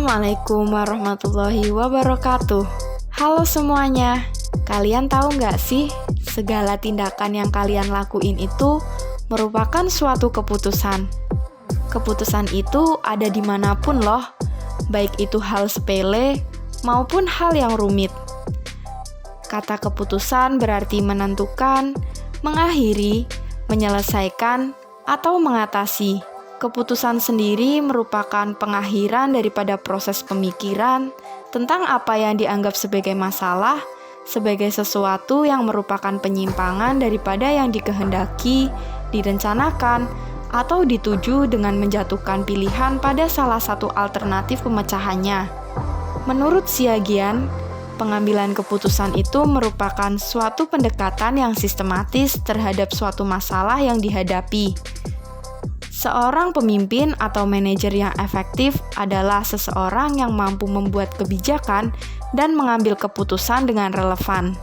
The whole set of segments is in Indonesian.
Assalamualaikum warahmatullahi wabarakatuh. Halo semuanya, kalian tahu nggak sih, segala tindakan yang kalian lakuin itu merupakan suatu keputusan. Keputusan itu ada dimanapun loh, baik itu hal sepele maupun hal yang rumit. Kata keputusan berarti menentukan, mengakhiri, menyelesaikan, atau mengatasi. Keputusan sendiri merupakan pengakhiran daripada proses pemikiran tentang apa yang dianggap sebagai masalah, sebagai sesuatu yang merupakan penyimpangan daripada yang dikehendaki, direncanakan, atau dituju dengan menjatuhkan pilihan pada salah satu alternatif pemecahannya. Menurut Siagian, pengambilan keputusan itu merupakan suatu pendekatan yang sistematis terhadap suatu masalah yang dihadapi. Seorang pemimpin atau manajer yang efektif adalah seseorang yang mampu membuat kebijakan dan mengambil keputusan dengan relevan.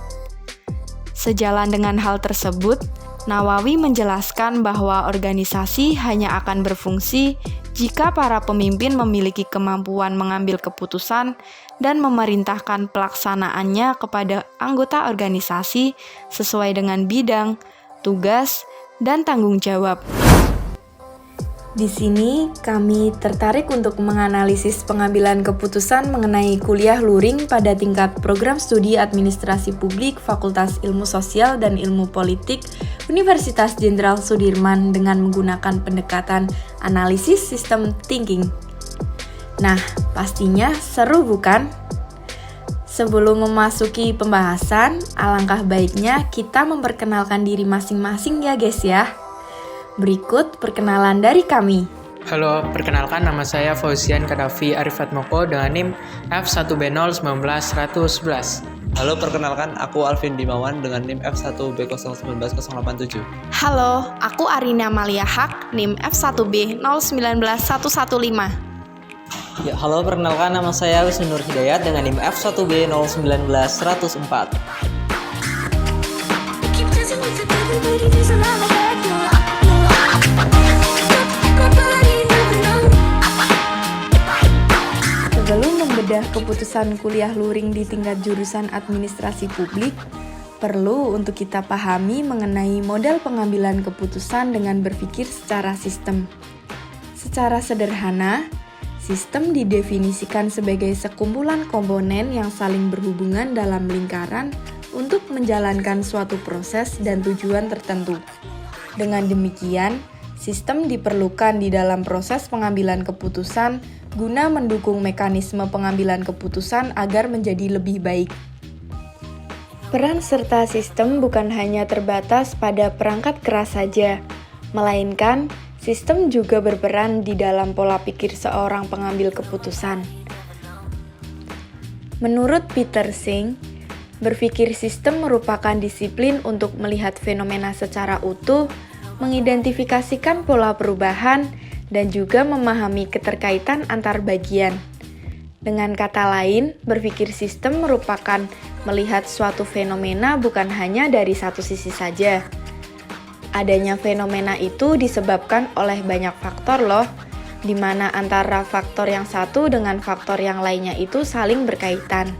Sejalan dengan hal tersebut, Nawawi menjelaskan bahwa organisasi hanya akan berfungsi jika para pemimpin memiliki kemampuan mengambil keputusan dan memerintahkan pelaksanaannya kepada anggota organisasi sesuai dengan bidang, tugas, dan tanggung jawab. Di sini, kami tertarik untuk menganalisis pengambilan keputusan mengenai kuliah luring pada tingkat program studi Administrasi Publik Fakultas Ilmu Sosial dan Ilmu Politik Universitas Jenderal Sudirman dengan menggunakan pendekatan analisis sistem thinking. Nah, pastinya seru bukan? Sebelum memasuki pembahasan, alangkah baiknya kita memperkenalkan diri masing-masing ya guys ya. Berikut perkenalan dari kami. Halo, perkenalkan nama saya Fauzian Kadafi Arifat Moko dengan NIM F1B019111. Halo, perkenalkan aku Alvin Dimawan dengan NIM F1B019087. Halo, aku Arina Malia Haq, NIM F1B019115. Ya, halo, perkenalkan nama saya Wisnu Nur Hidayat dengan NIM F1B019104. Sebelum membedah keputusan kuliah luring di tingkat jurusan administrasi publik, perlu untuk kita pahami mengenai model pengambilan keputusan dengan berpikir secara sistem. Secara sederhana, sistem didefinisikan sebagai sekumpulan komponen yang saling berhubungan dalam lingkaran untuk menjalankan suatu proses dan tujuan tertentu. Dengan demikian, sistem diperlukan di dalam proses pengambilan keputusan guna mendukung mekanisme pengambilan keputusan agar menjadi lebih baik. Peran serta sistem bukan hanya terbatas pada perangkat keras saja, melainkan sistem juga berperan di dalam pola pikir seorang pengambil keputusan. Menurut Peter Singh, berpikir sistem merupakan disiplin untuk melihat fenomena secara utuh, mengidentifikasikan pola perubahan, dan juga memahami keterkaitan antar bagian. Dengan kata lain, berpikir sistem merupakan melihat suatu fenomena bukan hanya dari satu sisi saja. Adanya fenomena itu disebabkan oleh banyak faktor loh, di mana antara faktor yang satu dengan faktor yang lainnya itu saling berkaitan.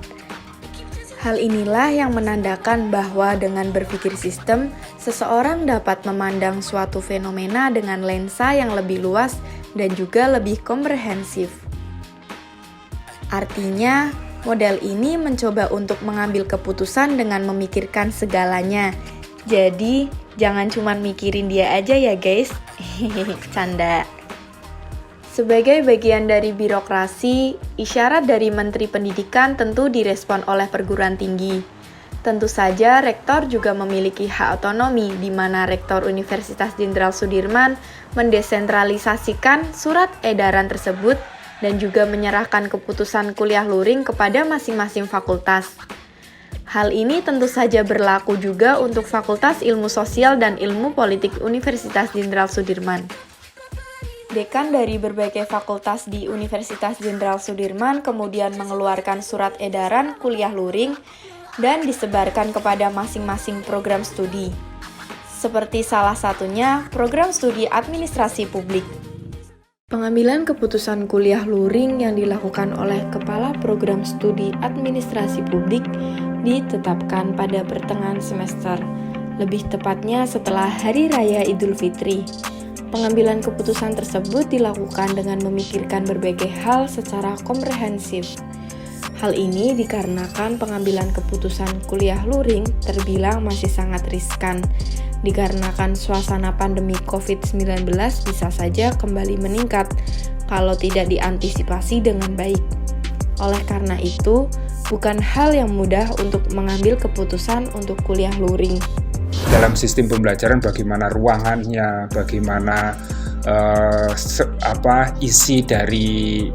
Hal inilah yang menandakan bahwa dengan berpikir sistem, seseorang dapat memandang suatu fenomena dengan lensa yang lebih luas dan juga lebih komprehensif. Artinya, model ini mencoba untuk mengambil keputusan dengan memikirkan segalanya. Jadi, jangan cuma mikirin dia aja ya guys. Canda. Sebagai bagian dari birokrasi, isyarat dari Menteri Pendidikan tentu direspon oleh perguruan tinggi. Tentu saja, rektor juga memiliki hak otonomi, di mana Rektor Universitas Jenderal Sudirman mendesentralisasikan surat edaran tersebut dan juga menyerahkan keputusan kuliah luring kepada masing-masing fakultas. Hal ini tentu saja berlaku juga untuk Fakultas Ilmu Sosial dan Ilmu Politik Universitas Jenderal Sudirman. Dekan dari berbagai fakultas di Universitas Jenderal Sudirman kemudian mengeluarkan surat edaran kuliah luring dan disebarkan kepada masing-masing program studi. Seperti salah satunya program studi Administrasi Publik. Pengambilan keputusan kuliah luring yang dilakukan oleh Kepala Program Studi Administrasi Publik ditetapkan pada pertengahan semester, lebih tepatnya setelah Hari Raya Idul Fitri. Pengambilan keputusan tersebut dilakukan dengan memikirkan berbagai hal secara komprehensif. Hal ini dikarenakan pengambilan keputusan kuliah luring terbilang masih sangat riskan, dikarenakan suasana pandemi COVID-19 bisa saja kembali meningkat kalau tidak diantisipasi dengan baik. Oleh karena itu, bukan hal yang mudah untuk mengambil keputusan untuk kuliah luring. Dalam sistem pembelajaran bagaimana ruangannya, bagaimana isi dari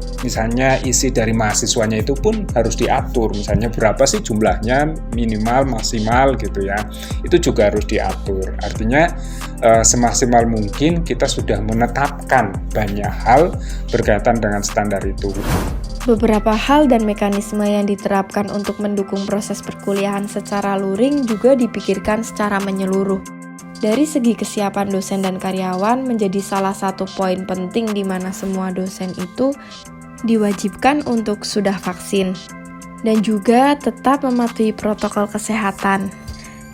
mahasiswanya itu pun harus diatur. Misalnya berapa sih jumlahnya, minimal, maksimal gitu ya. Itu juga harus diatur. Artinya semaksimal mungkin kita sudah menetapkan banyak hal berkaitan dengan standar itu. Beberapa hal dan mekanisme yang diterapkan untuk mendukung proses perkuliahan secara luring juga dipikirkan secara menyeluruh. Dari segi kesiapan dosen dan karyawan menjadi salah satu poin penting di mana semua dosen itu diwajibkan untuk sudah vaksin dan juga tetap mematuhi protokol kesehatan.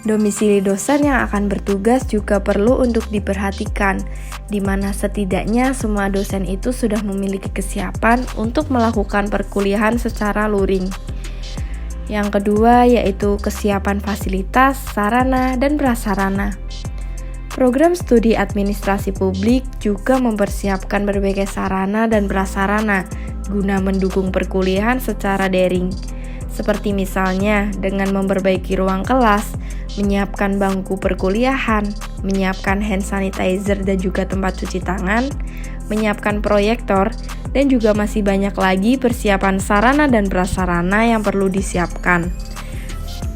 Domisili dosen yang akan bertugas juga perlu untuk diperhatikan, di mana setidaknya semua dosen itu sudah memiliki kesiapan untuk melakukan perkuliahan secara luring. Yang kedua yaitu kesiapan fasilitas, sarana, dan prasarana. Program studi administrasi publik juga mempersiapkan berbagai sarana dan prasarana guna mendukung perkuliahan secara daring. Seperti misalnya dengan memperbaiki ruang kelas, menyiapkan bangku perkuliahan, menyiapkan hand sanitizer dan juga tempat cuci tangan, menyiapkan proyektor, dan juga masih banyak lagi persiapan sarana dan prasarana yang perlu disiapkan.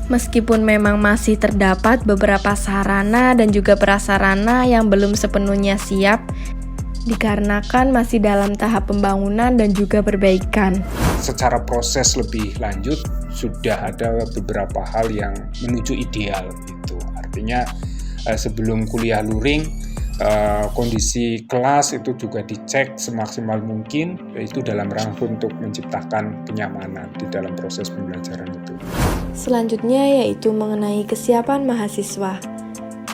Meskipun memang masih terdapat beberapa sarana dan juga prasarana yang belum sepenuhnya siap, dikarenakan masih dalam tahap pembangunan dan juga perbaikan. Secara proses lebih lanjut, sudah ada beberapa hal yang menuju ideal. Gitu. Artinya sebelum kuliah luring, kondisi kelas itu juga dicek semaksimal mungkin, yaitu dalam rangka untuk menciptakan kenyamanan di dalam proses pembelajaran itu. Selanjutnya yaitu mengenai kesiapan mahasiswa.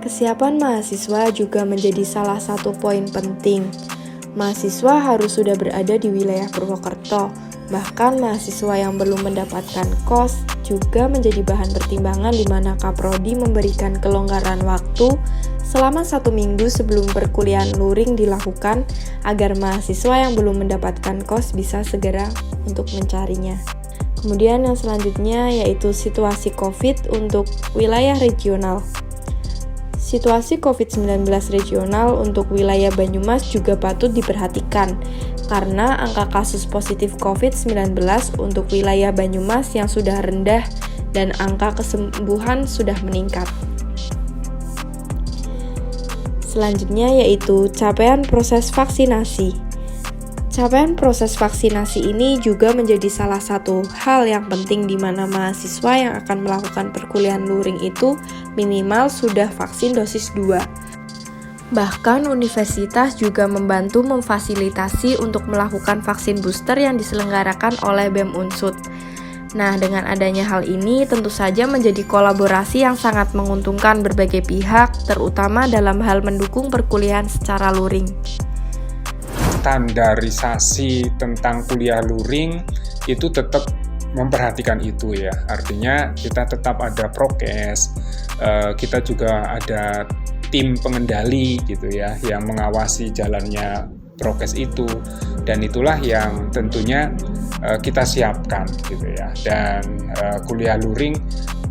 Kesiapan mahasiswa juga menjadi salah satu poin penting. Mahasiswa harus sudah berada di wilayah Purwokerto. Bahkan mahasiswa yang belum mendapatkan kos juga menjadi bahan pertimbangan di mana Kaprodi memberikan kelonggaran waktu selama 1 minggu sebelum perkuliahan luring dilakukan agar mahasiswa yang belum mendapatkan kos bisa segera untuk mencarinya. Kemudian yang selanjutnya yaitu situasi COVID untuk wilayah regional. Situasi COVID-19 regional untuk wilayah Banyumas juga patut diperhatikan karena angka kasus positif COVID-19 untuk wilayah Banyumas yang sudah rendah dan angka kesembuhan sudah meningkat. Selanjutnya yaitu capaian proses vaksinasi. Capaian proses vaksinasi ini juga menjadi salah satu hal yang penting di mana mahasiswa yang akan melakukan perkuliahan luring itu minimal sudah vaksin dosis 2. Bahkan universitas juga membantu memfasilitasi untuk melakukan vaksin booster yang diselenggarakan oleh BEM Unsud. Nah, dengan adanya hal ini tentu saja menjadi kolaborasi yang sangat menguntungkan berbagai pihak, terutama dalam hal mendukung perkuliahan secara luring. Standarisasi tentang kuliah luring itu tetap memperhatikan itu ya. Artinya kita tetap ada prokes, kita juga ada tim pengendali gitu ya yang mengawasi jalannya prokes itu, dan itulah yang tentunya kita siapkan gitu ya. Dan kuliah luring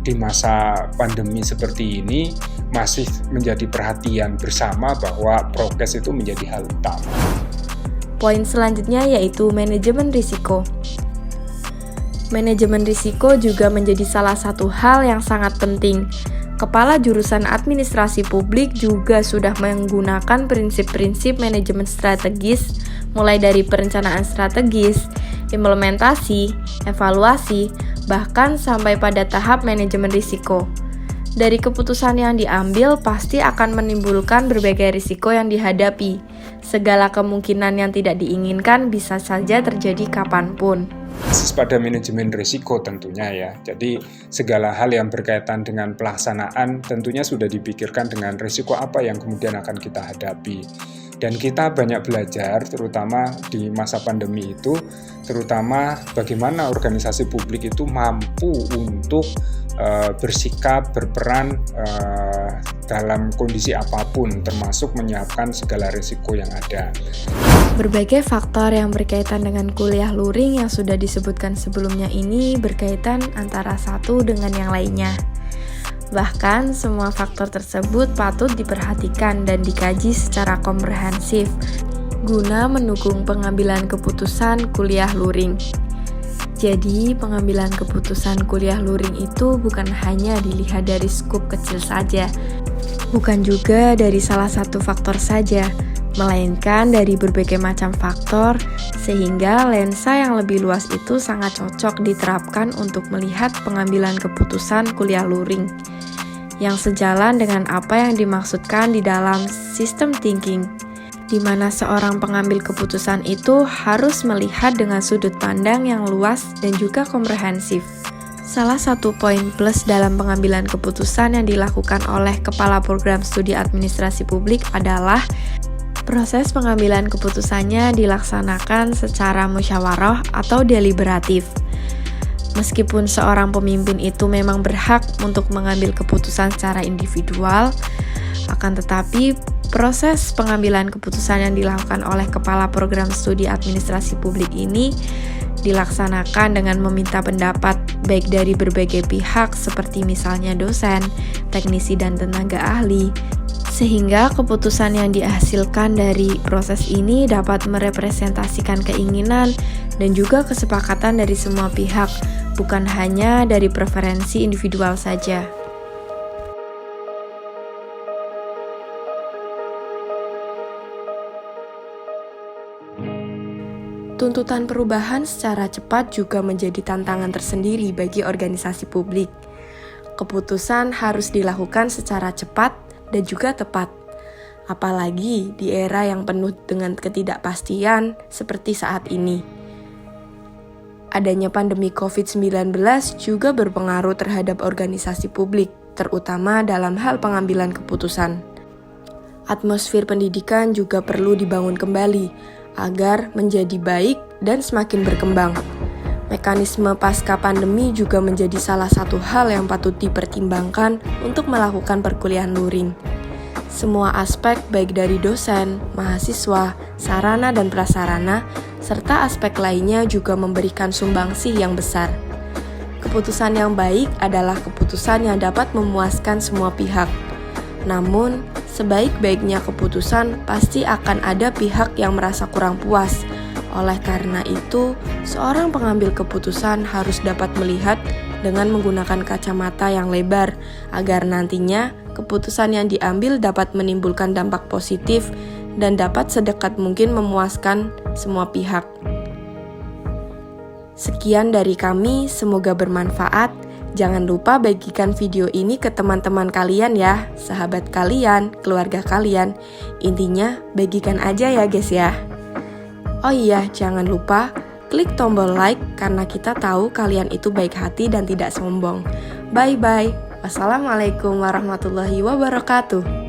di masa pandemi seperti ini masih menjadi perhatian bersama bahwa prokes itu menjadi hal utama. Poin selanjutnya yaitu manajemen risiko. Manajemen risiko juga menjadi salah satu hal yang sangat penting. Kepala jurusan administrasi publik juga sudah menggunakan prinsip-prinsip manajemen strategis, mulai dari perencanaan strategis, implementasi, evaluasi, bahkan sampai pada tahap manajemen risiko. Dari keputusan yang diambil pasti akan menimbulkan berbagai risiko yang dihadapi. Segala kemungkinan yang tidak diinginkan bisa saja terjadi kapanpun. Pada manajemen risiko tentunya ya. Jadi segala hal yang berkaitan dengan pelaksanaan tentunya sudah dipikirkan dengan risiko apa yang kemudian akan kita hadapi. Dan kita banyak belajar terutama di masa pandemi itu, terutama bagaimana organisasi publik itu mampu untuk bersikap, berperan dalam kondisi apapun, termasuk menyiapkan segala risiko yang ada. Berbagai faktor yang berkaitan dengan kuliah luring yang sudah disebutkan sebelumnya ini berkaitan antara satu dengan yang lainnya. Bahkan, semua faktor tersebut patut diperhatikan dan dikaji secara komprehensif guna mendukung pengambilan keputusan kuliah luring. Jadi, pengambilan keputusan kuliah luring itu bukan hanya dilihat dari skup kecil saja, bukan juga dari salah satu faktor saja, melainkan dari berbagai macam faktor, sehingga lensa yang lebih luas itu sangat cocok diterapkan untuk melihat pengambilan keputusan kuliah luring, yang sejalan dengan apa yang dimaksudkan di dalam system thinking, di mana seorang pengambil keputusan itu harus melihat dengan sudut pandang yang luas dan juga komprehensif. Salah satu poin plus dalam pengambilan keputusan yang dilakukan oleh Kepala Program Studi Administrasi Publik adalah proses pengambilan keputusannya dilaksanakan secara musyawarah atau deliberatif. Meskipun seorang pemimpin itu memang berhak untuk mengambil keputusan secara individual, akan tetapi proses pengambilan keputusan yang dilakukan oleh Kepala Program Studi Administrasi Publik ini dilaksanakan dengan meminta pendapat baik dari berbagai pihak seperti misalnya dosen, teknisi, dan tenaga ahli, sehingga keputusan yang dihasilkan dari proses ini dapat merepresentasikan keinginan dan juga kesepakatan dari semua pihak, bukan hanya dari preferensi individual saja. Tuntutan perubahan secara cepat juga menjadi tantangan tersendiri bagi organisasi publik. Keputusan harus dilakukan secara cepat dan juga tepat. Apalagi di era yang penuh dengan ketidakpastian seperti saat ini. Adanya pandemi COVID-19 juga berpengaruh terhadap organisasi publik, terutama dalam hal pengambilan keputusan. Atmosfer pendidikan juga perlu dibangun kembali agar menjadi baik dan semakin berkembang. Mekanisme pasca pandemi juga menjadi salah satu hal yang patut dipertimbangkan untuk melakukan perkuliahan luring. Semua aspek baik dari dosen, mahasiswa, sarana dan prasarana, serta aspek lainnya juga memberikan sumbangsih yang besar. Keputusan yang baik adalah keputusan yang dapat memuaskan semua pihak. Namun, sebaik-baiknya keputusan pasti akan ada pihak yang merasa kurang puas. Oleh karena itu, seorang pengambil keputusan harus dapat melihat dengan menggunakan kacamata yang lebar agar nantinya keputusan yang diambil dapat menimbulkan dampak positif dan dapat sedekat mungkin memuaskan semua pihak. Sekian dari kami, semoga bermanfaat. Jangan lupa bagikan video ini ke teman-teman kalian ya, sahabat kalian, keluarga kalian. Intinya, bagikan aja ya guys ya. Oh iya, jangan lupa klik tombol like karena kita tahu kalian itu baik hati dan tidak sombong. Bye-bye. Wassalamualaikum warahmatullahi wabarakatuh.